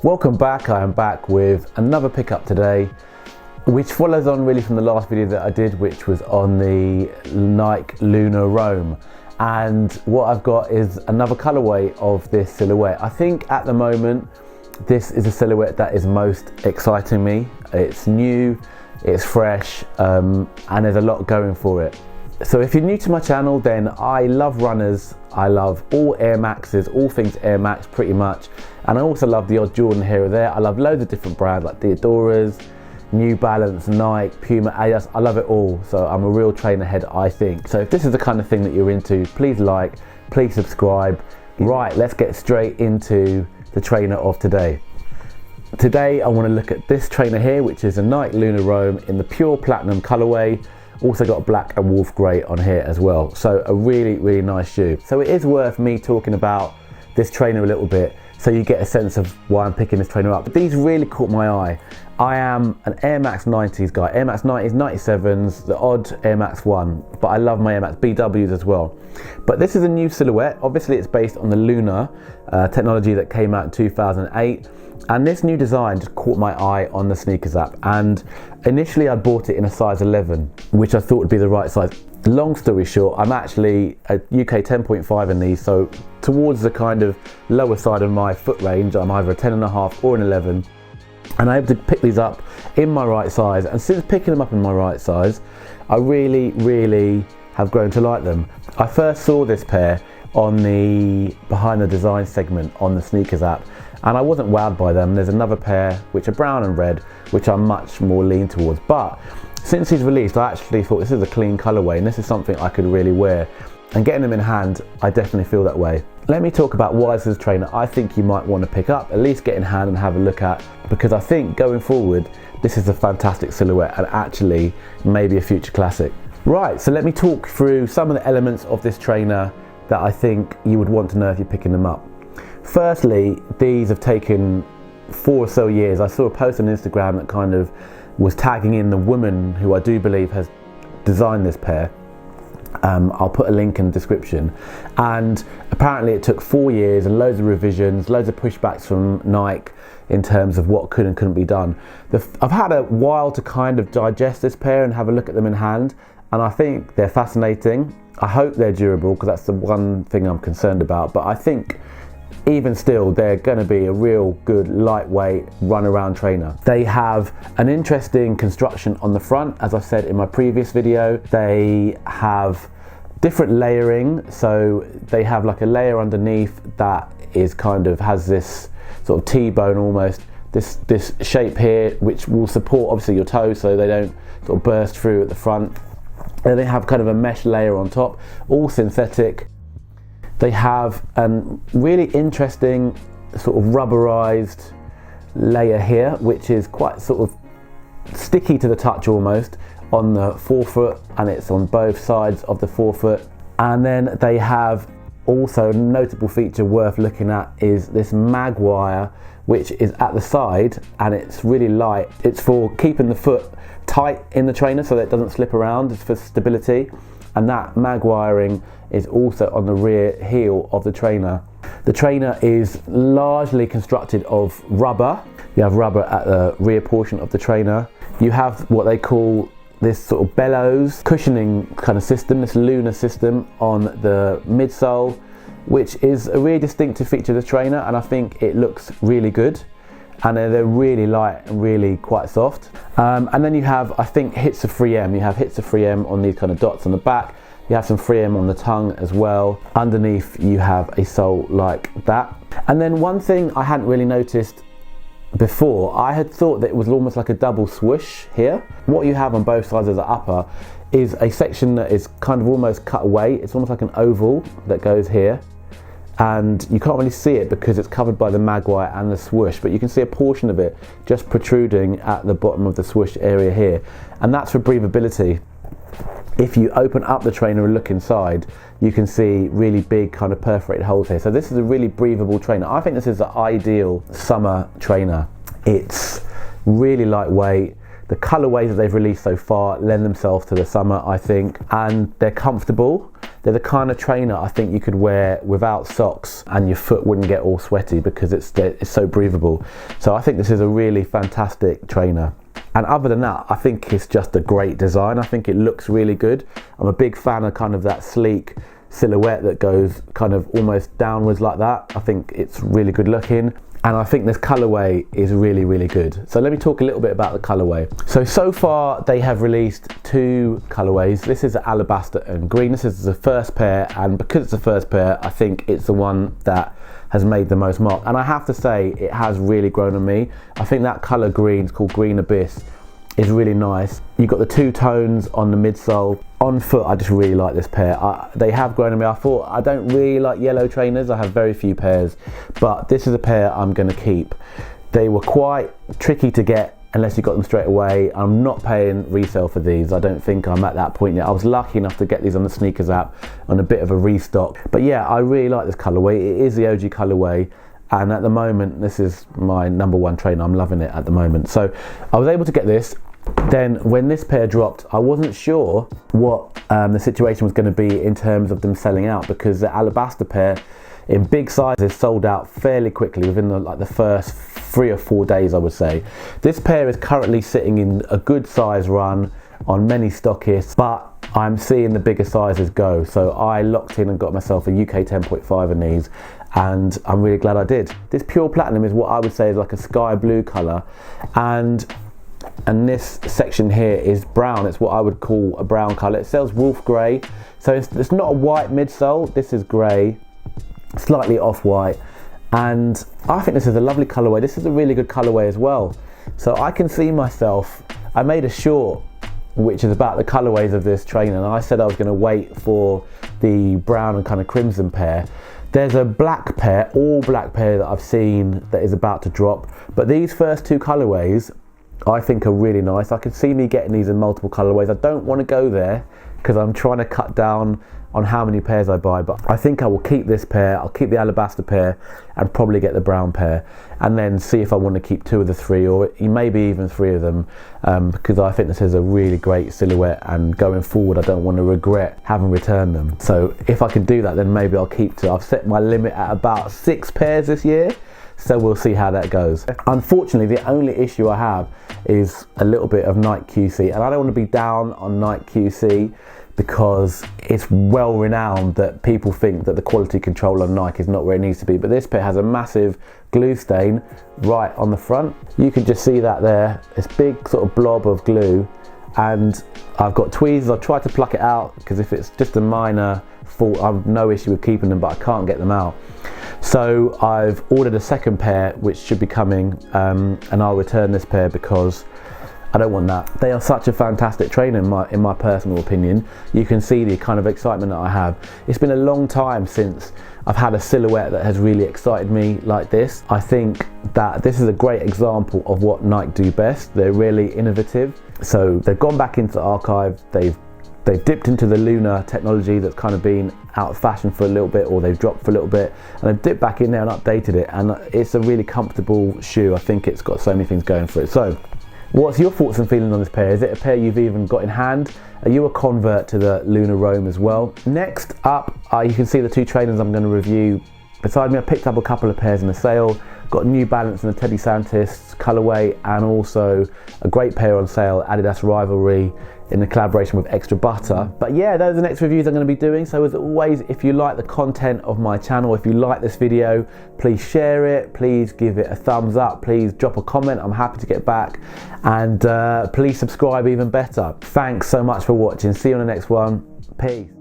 Welcome back. I am back with another pickup today, which follows on really from the last video that I did, which was on the Nike Lunar Roam. And what I've got is another colorway of this silhouette. I think at the moment this is a silhouette that is most exciting me. It's new, it's fresh, and there's a lot going for it. So if you're new to my channel, then I love runners. I love all Air Maxes, all things Air Max pretty much. And I also love the odd Jordan here or there. I love loads of different brands like Diadoras, New Balance, Nike, Puma, Adidas. I love it all. So I'm a real trainer head, I think. So if this is the kind of thing that you're into, please like, please subscribe. Right, let's get straight into the trainer of today. Today I want to look at this trainer here, which is a Nike Lunar Roam in the pure platinum colorway. Also got black and wolf grey on here as well. So a really, really nice shoe. So it is worth me talking about this trainer a little bit so you get a sense of why I'm picking this trainer up. But these really caught my eye. I am an Air Max 90s guy. Air Max 90s, 97s, the odd Air Max 1. But I love my Air Max BWs as well. But this is a new silhouette. Obviously it's based on the Lunar technology that came out in 2008. And this new design just caught my eye on the sneakers app, and initially I bought it in a size 11, which I thought would be the right size. Long story short, I'm actually a UK 10.5 in these, so towards the kind of lower side of my foot range. I'm either a 10.5 or an 11, and I'm able to pick these up in my right size. And since picking them up in my right size, I really have grown to like them. I first saw this pair on the behind the design segment on the sneakers app, and I wasn't wowed by them. There's another pair which are brown and red, which I'm much more lean towards. But since he's released, I actually thought this is a clean colorway and this is something I could really wear. And getting them in hand, I definitely feel that way. Let me talk about why this is a trainer I think you might want to pick up, at least get in hand and have a look at, because I think going forward, this is a fantastic silhouette and actually maybe a future classic. Right, so let me talk through some of the elements of this trainer that I think you would want to know if you're picking them up. Firstly, these have taken 4 or so years. I saw a post on Instagram that kind of was tagging in the woman who I do believe has designed this pair. I'll put a link in the description. And apparently it took 4 years and loads of revisions, loads of pushbacks from Nike in terms of what could and couldn't be done. I've had a while to kind of digest this pair and have a look at them in hand, and I think they're fascinating. I hope they're durable, because that's the one thing I'm concerned about. But I think even still, they're going to be a real good lightweight run around trainer. They have an interesting construction on the front, as I said in my previous video. They have different layering, so they have like a layer underneath that is kind of has this sort of T-bone almost, this shape here, which will support obviously your toes so they don't sort of burst through at the front. And they have kind of a mesh layer on top, all synthetic. They have a really interesting sort of rubberized layer here, which is quite sort of sticky to the touch almost on the forefoot, and it's on both sides of the forefoot. And then they have also a notable feature worth looking at is this mag wire, which is at the side, and it's really light. It's for keeping the foot tight in the trainer so that it doesn't slip around. It's for stability. And that mag wiring is also on the rear heel of the trainer. The trainer is largely constructed of rubber. You have rubber at the rear portion of the trainer. You have what they call this sort of bellows cushioning kind of system, this Lunar system on the midsole, which is a really distinctive feature of the trainer, and I think it looks really good. And they're really light and really quite soft. And then you have, I think, hits of 3M. You have hits of 3M on these kind of dots on the back. You have some 3M on the tongue as well. Underneath you have a sole like that. And then one thing I hadn't really noticed before, I had thought that it was almost like a double swoosh here. What you have on both sides of the upper is a section that is kind of almost cut away. It's almost like an oval that goes here. And you can't really see it because it's covered by the mag wire and the swoosh, but you can see a portion of it just protruding at the bottom of the swoosh area here. And that's for breathability. If you open up the trainer and look inside, you can see really big kind of perforated holes here. So this is a really breathable trainer. I think this is the ideal summer trainer. It's really lightweight. The colorways that they've released so far lend themselves to the summer, I think, and they're comfortable. they're the kind of trainer I think you could wear without socks and your foot wouldn't get all sweaty because it's so breathable. So I think this is a really fantastic trainer. And other than that, I think it's just a great design. I think it looks really good. I'm a big fan of kind of that sleek silhouette that goes kind of almost downwards like that. I think it's really good looking. And I think this colourway is really, really good. So let me talk a little bit about the colourway. So far they have released 2 colourways. This is Alabaster and Green. This is the first pair, and because it's the first pair, I think it's the one that has made the most mark. And I have to say, it has really grown on me. I think that colour green, it's called Green Abyss, is really nice. You've got the 2 tones on the midsole. On foot, I just really like this pair. They have grown on me. I thought I don't really like yellow trainers. I have very few pairs, but this is a pair I'm gonna keep. They were quite tricky to get unless you got them straight away. I'm not paying resale for these. I don't think I'm at that point yet. I was lucky enough to get these on the sneakers app on a bit of a restock. But yeah, I really like this colorway. It is the OG colorway. And at the moment, this is my #1 trainer. I'm loving it at the moment. So I was able to get this. Then when this pair dropped, I wasn't sure what the situation was going to be in terms of them selling out, because the Alabaster pair in big sizes sold out fairly quickly within the first 3 or 4 days, I would say. This pair is currently sitting in a good size run on many stockists, but I'm seeing the bigger sizes go. So I locked in and got myself a UK 10.5 in these, and I'm really glad I did. This pure platinum is what I would say is like a sky blue color, and this section here is brown. It's what I would call a brown color. It sells wolf gray, so it's not a white midsole. This is gray, slightly off-white, and I think this is a lovely colorway. This is a really good colorway as well. So I can see myself, I made a short which is about the colorways of this trainer, and I said I was going to wait for the brown and kind of crimson pair. There's a black pair, all black pair that I've seen that is about to drop, but these first 2 colorways I think are really nice. I can see me getting these in multiple colorways. I don't want to go there because I'm trying to cut down on how many pairs I buy, but I think I will keep this pair. I'll keep the Alabaster pair and probably get the brown pair, and then see if I want to keep 2 of the 3, or maybe even 3 of them, because I think this is a really great silhouette, and going forward I don't want to regret having returned them. So if I can do that, then maybe I'll keep 2. I've set my limit at about 6 pairs this year, so we'll see how that goes. Unfortunately, the only issue I have is a little bit of Nike QC, and I don't want to be down on Nike QC because it's well renowned that people think that the quality control on Nike is not where it needs to be, but this pair has a massive glue stain right on the front. You can just see that there, this big sort of blob of glue, and I've got tweezers. I've tried to pluck it out because if it's just a minor fault, I've no issue with keeping them, but I can't get them out. So I've ordered a second pair which should be coming, and I'll return this pair because I don't want that. They are such a fantastic trainer in my personal opinion. You can see the kind of excitement that I have. It's been a long time since I've had a silhouette that has really excited me like this. I think that this is a great example of what Nike do best. They're really innovative. So they've gone back into the archive, they've dipped into the Lunar technology that's kind of been out of fashion for a little bit, or they've dropped for a little bit, and they've dipped back in there and updated it, and it's a really comfortable shoe. I think it's got so many things going for it. So what's your thoughts and feelings on this pair? Is it a pair you've even got in hand? Are you a convert to the Lunar Roam as well? Next up, you can see the 2 trainers I'm going to review. Beside me, I picked up a couple of pairs in the sale. Got New Balance and the Teddy Santis colorway, and also a great pair on sale, Adidas Rivalry, in the collaboration with Extra Butter. But yeah, those are the next reviews I'm going to be doing. So as always, if you like the content of my channel, if you like this video, please share it, please give it a thumbs up, please drop a comment. I'm happy to get back, and please subscribe even better. Thanks so much for watching. See you on the next one. Peace.